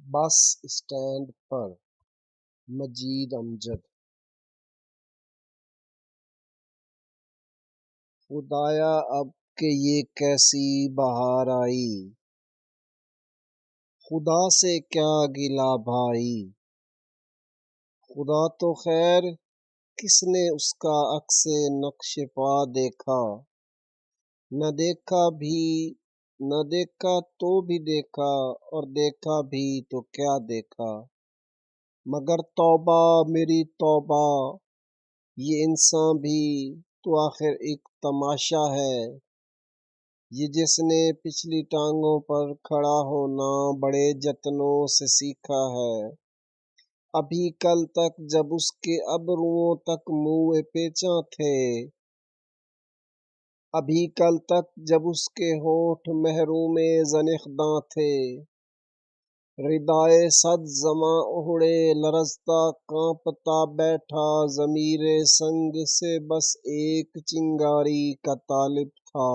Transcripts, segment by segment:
Bus stand پر مجید امجد۔ خدایا اب کہ یہ کیسی بہار آئی، خدا سے کیا گلہ بھائی۔ خدا تو خیر کس نے اس کا عکس نقش پا دیکھا، نہ دیکھا تو بھی دیکھا، اور دیکھا بھی تو کیا دیکھا۔ مگر توبہ میری توبہ، یہ انسان بھی تو آخر ایک تماشا ہے۔ یہ جس نے پچھلی ٹانگوں پر کھڑا ہونا بڑے جتنوں سے سیکھا ہے، ابھی کل تک جب اس کے ابروؤں تک منہ پیچاں تھے، ابھی کل تک جب اس کے ہونٹ محروم زنخداں تھے، ردائے صد زماں اوڑھے لرزتا کانپتا بیٹھا ضمیر سنگ سے بس ایک چنگاری کا طالب تھا۔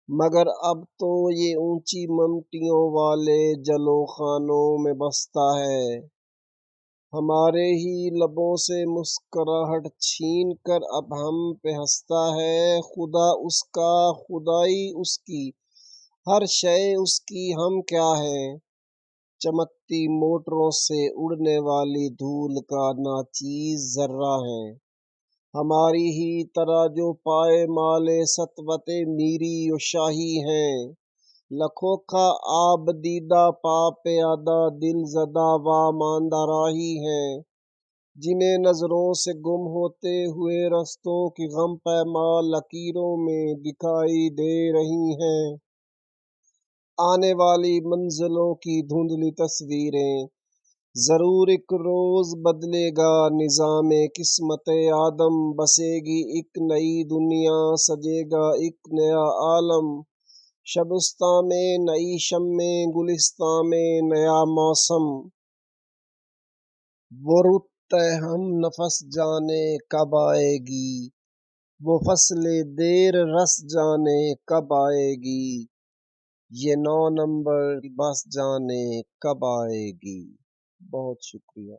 مگر اب تو یہ اونچی ممٹیوں والے جلو خانوں میں بستا ہے، ہمارے ہی لبوں سے مسکراہٹ چھین کر اب ہم پہ ہنستا ہے۔ خدا اس کا، خدائی اس کی، ہر شے اس کی، ہم کیا ہیں؟ چمکتی موٹروں سے اڑنے والی دھول کا ناچیز ذرہ ہیں، ہماری ہی طرح جو پائے مال سطوت میری و شاہی ہیں۔ لکھوکھا آب دیدہ پا پیادہ دل زدہ و ماندہ راہی ہیں، جنہیں نظروں سے گم ہوتے ہوئے رستوں کی غم پیما لکیروں میں دکھائی دے رہی ہیں۔ آنے والی منزلوں کی دھندلی تصویریں، ضرور ایک روز بدلے گا نظام قسمت آدم، بسے گی ایک نئی دنیا، سجے گا ایک نیا عالم۔ شبستاں میں نئی شمیں، گلستاں میں نیا موسم، وہ رت ہم نفس جانے کب آئے گی، وہ فصل دیر رس جانے کب آئے گی، یہ 9 نمبر کی بس جانے کب آئے گی۔ بہت شکریہ۔